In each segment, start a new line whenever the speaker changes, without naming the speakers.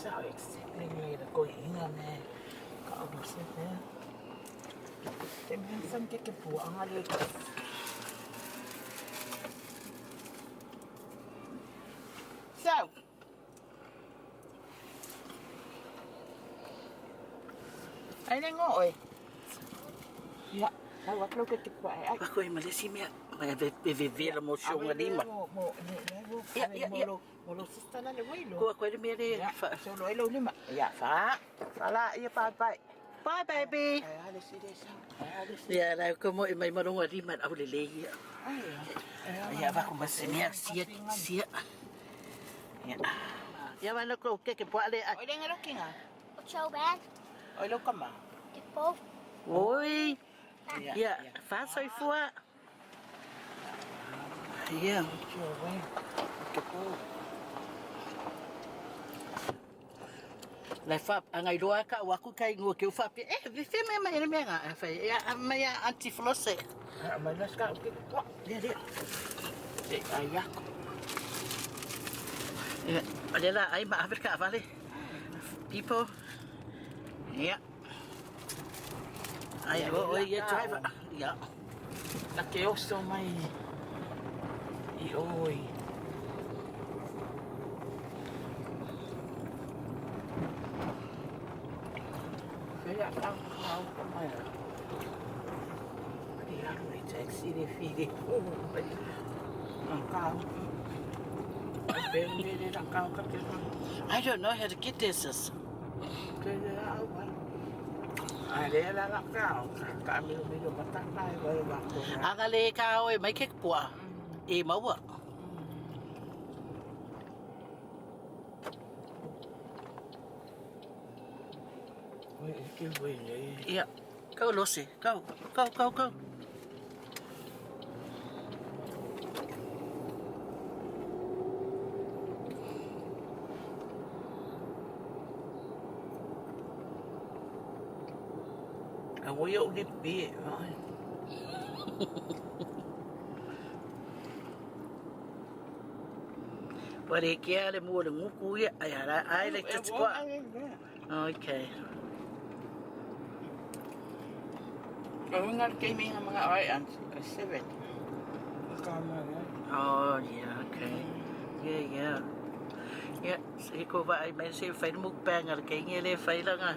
sao exactly là cô ý nga nè. Cậu được xếp nè. Tem handsome cái bùa nga đi. Sao? Ay na ngồi. Dạ, tao bắt lâu cái bùa ai.
Ako ay Malaysia miya. May bevela mo siya nga di man.
Dạ, dạ, dạ. Molo sista na ni Wilo.
Ko ako ay miya di.
So lo ilo lima. Dạ, fa. Fala, iya pa bye.
Bye baby.
Ay, alis si Desa.
Ya, na ko mo may marunga di man ako lili. Ay, ba ko masiniya siya. Ya. Ya man ko ke po ale.
Oi, nga looking ah.
Show bag.
Oi, lo ka ma.
Tipo.
Oi. Ya, fa soy fua. Ya.
Sure, wait. Kepo.
La fap angai doa ka waku kai ngo ke fap vi fe me mai me nga fa ya mai anti flosse
Malas ka okay po.
dia
Ayak.
ya adela ai ma Afrika vale people ya ai ya driver ya
Nakioso may oi. Kaya ang kao ko may. Kaya may taxi ni Fide. Ang kao. Bende ang kao ka kaya.
I don't know how to get this
Kaya awan. Ay la kao. Kami medyo matakay ba ko.
angale ka oi mai ke pua e mau wa
Cái quỷ này.
ya kau losse kau
À, quỷ ốc đi bia rồi.
Pare kia le mua được ngũ cú ya ai like to squat okay
Kung nga kay may mga orange, 7. Kama nga.
oh yeah okay yeah si ko ba ai men si phải mukbang al kay nghe le phải lang à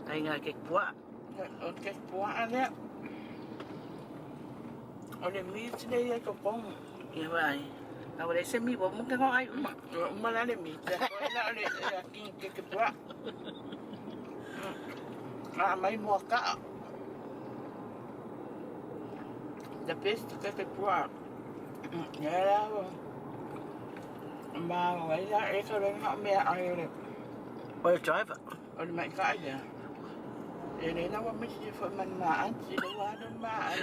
ai nga ke kwa
Okay, puwaan na. Ole, meat na yan ko pong.
yeah ba wala sa mi ba mo ka ai
Malala meat. Wala ole, king kikipwa. May mua ka. The best kikipwa. Yala ko. Wala, ikaw lang nga may ayaw.
or driver
Ole, may kaya. Ini nama mesti manmaan sila wanan maan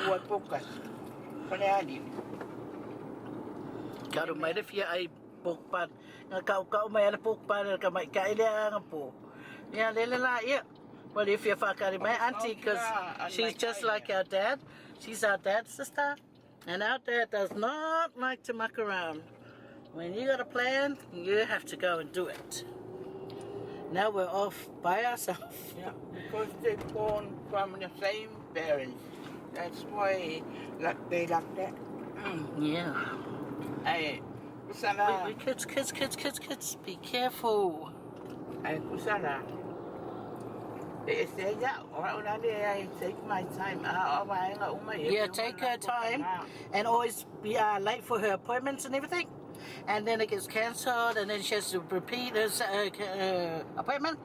kuat pokas. Falealili.
Karo mai le fia ai pokpan nga kau mai le pokpan ka mai kai le nga po ya le la ya well if you fuck my auntie because she's just like our dad, she's our dad's sister, and our dad does not like to muck around. When you got a plan, you have to go and do it. Now we're off by ourselves.
Yeah, because they're born from the same parents. That's why they like that.
Yeah.
Ay, kusala.
Kids, be careful.
Ay, kusala. Say that, I take my time.
Yeah, take her time and always be late for her appointments and everything. And then it gets cancelled, and then she has to repeat her appointment.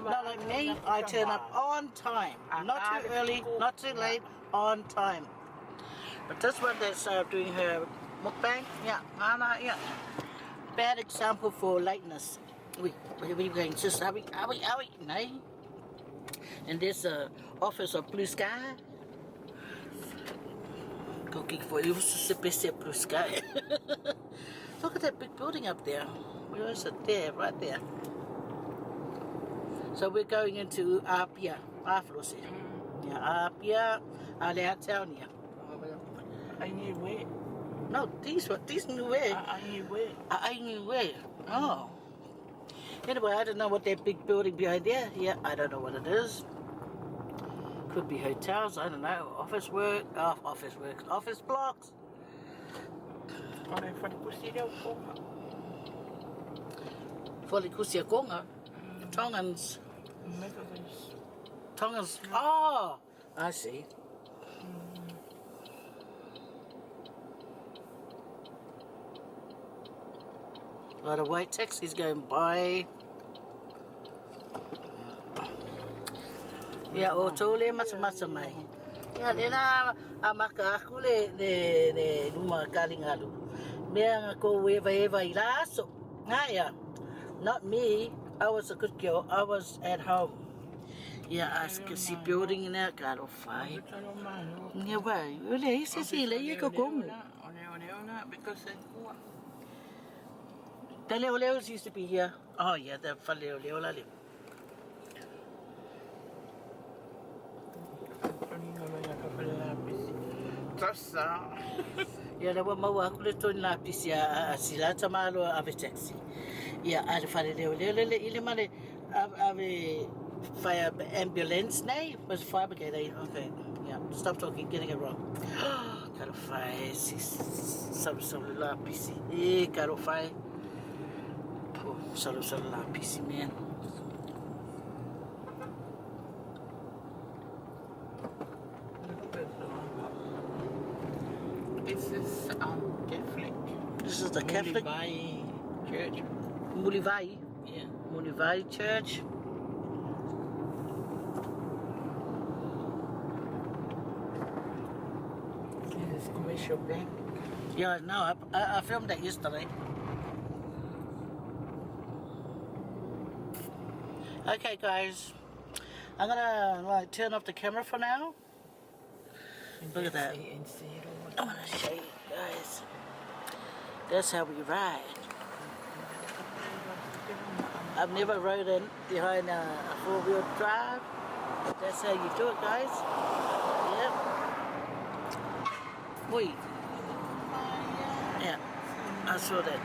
Not like me, I turn up on time. Not too early, not too late, on time. But this one that's doing her mukbang, yeah. Bad example for lateness. Where are we going? Just are we? No. And this office of Blue Sky. Cooking for you, Blue Sky. Look at that big building up there. Where is it? There, right there. So we're going into Apia, Aflosi. Yeah, Apia, Aleatonia.
I knew where.
No, these new way.
I knew where.
I knew where. Oh. Anyway, I don't know what that big building behind there. Yeah, I don't know what it is. Could be hotels. I don't know. Office blocks.
Oleh whakapusi reo konga.
Whalikusia konga. Tongans.
Methodist.
Tongans. Oh, I see. A lot of white taxis going by. Yeah, o tole masa mai. Yeah, nena amaka aku le luma kalingalu. Mea ko eva ilaso. Ngaya. Not me. I was a good girl. I was at home. Yeah, I could see building in that got off fire. Yeah, well, you see, you go go.
Because
The Falealilis used to be here. Oh, yeah, the Falealili. Yeah, there were more Kuliton Lapisia, Silata Malo, Ave taxi. Yeah, I Falealili, Ilimane, Ave fire ambulance name was fire brigade. Okay, yeah, stop talking, getting it wrong. Caro fire, some lapisi, caro fire. Solo lapisi, man.
This is Catholic.
This is the Catholic
Church.
Mulivai.
Yeah.
Mulivai Church.
This is commercial bank.
Yeah, no, I filmed that yesterday. Okay, guys, I'm gonna turn off the camera for now. Look at that. I wanna show you guys. That's how we ride. I've never rode in behind a four-wheel drive. That's how you do it, guys. Yep. Wait. Yeah, I saw that.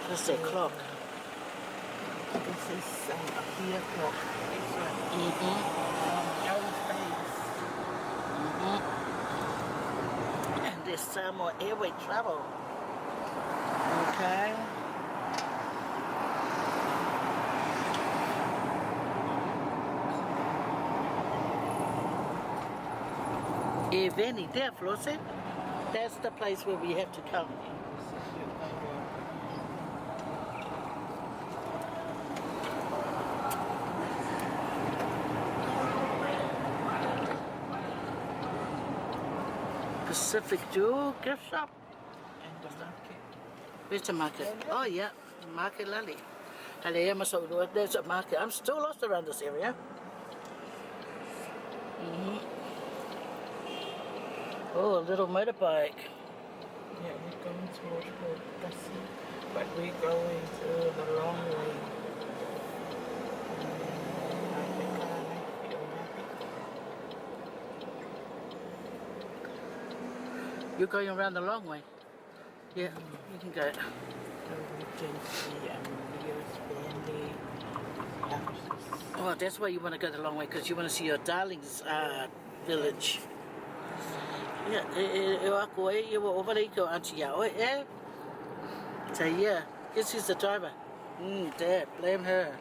That's the clock.
This is a key clock.
And there's Samoa Airway travel. Okay. Eveni there, Flossie. That's the place where we have to come. Pacific Jewel gift shop.
And the market.
Where's the market? Oh yeah, Market Lali. There's a market. I'm still lost around this area. Oh, a little motorbike.
Yeah, we're going towards Poutasi, but we're going to the long way.
You're going around the long way. Yeah, you can go.
So we can see Leo's family houses.
Oh, that's why you want to go the long way, because you want to see your darling's village. Yeah, you were over there, go Auntie Yao, yeah? So yeah, guess who's the driver? Dad, blame her.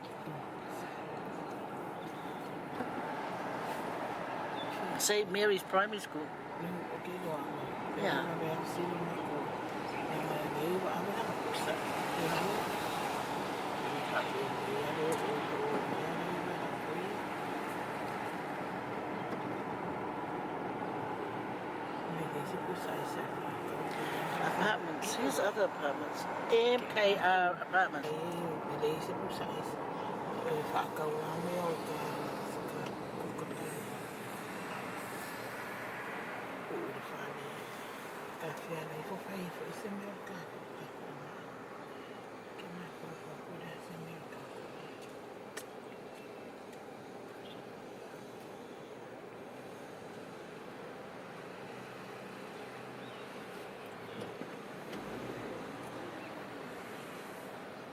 St. Mary's Primary School. Yeah. Apartments. Here's other apartments. MKR apartments.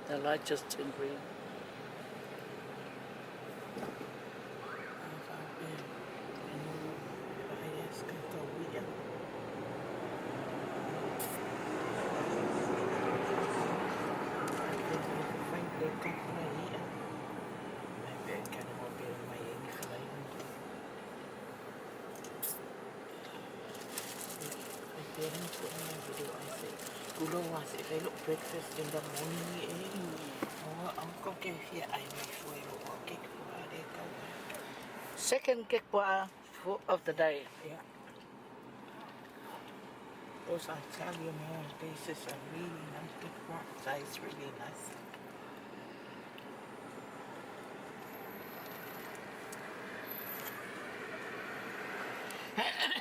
The light just turned green.
Breakfast in the morning. I'll go get here. I make sure you will get
Second kekwa of the day.
Yeah. Those are Italian dishes are really nice. Kekwa is really nice.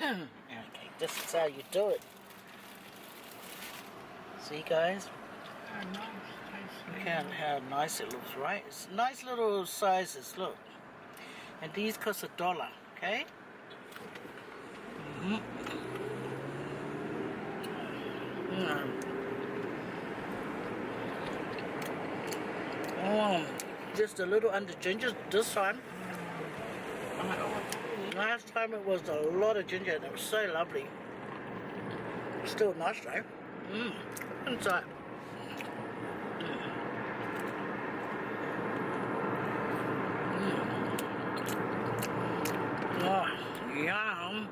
Okay, this is how you do it. See, guys? Look how nice it looks, right? It's nice little sizes, look. And these cost $1, okay? Oh, just a little under ginger this time. Last time it was a lot of ginger and it was so lovely. Still nice though. Inside. Oh, yum.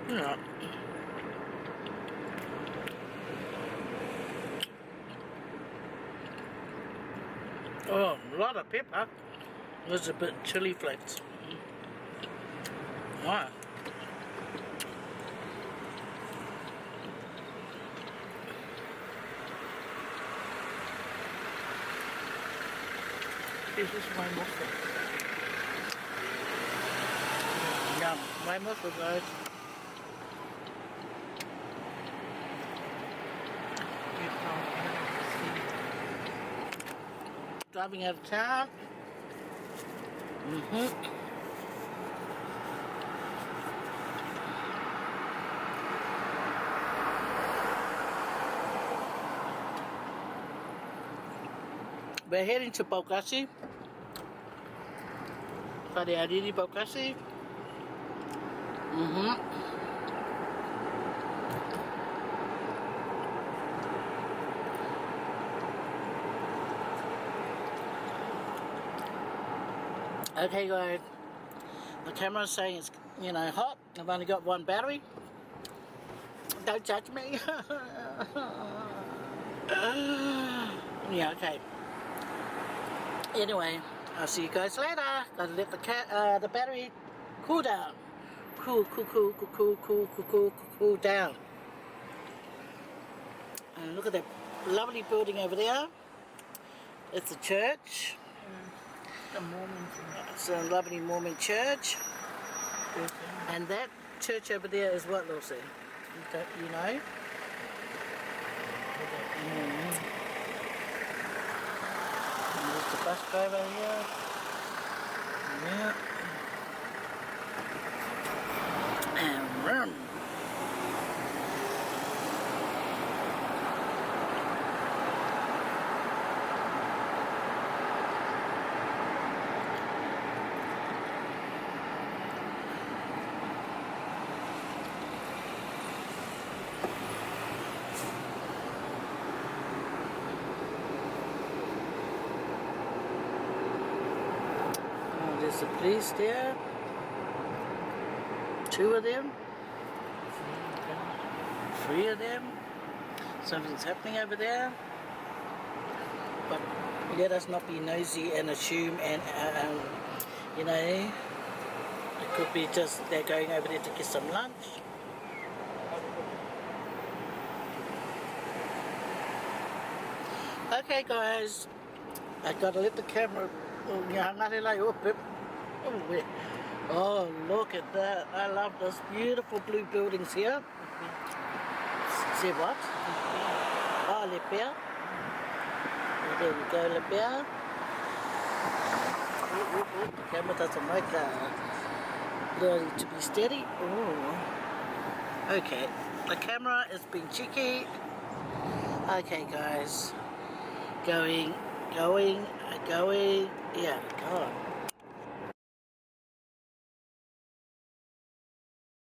Yeah. Oh, a lot of pepper. There's a bit chili flakes. Wow.
This is my muffin.
Yum. My muffin, guys. Driving out of town. We're heading to Poutasi. Falealili, Poutasi. Okay, guys. The camera's saying it's, hot. I've only got one battery. Don't judge me. Yeah, okay. Anyway, I'll see you guys later. Gotta let the battery cool down. Cool down. And look at that lovely building over there. It's a church. It's a lovely Mormon church. And that church over there is what, Lucy? You know? And there's the bus driver here. Yeah. And run. There's the police there. 2 of them. 3 of them. Something's happening over there. But let us not be nosy and assume and, It could be just they're going over there to get some lunch. Okay guys, I gotta let the camera. Oh, look at that. I love those beautiful blue buildings here. See what? Oh, Lepia. There we go, Lepia. The camera doesn't like to be steady. Ooh. Okay, the camera is being cheeky. Okay, guys. Going. Yeah, go on.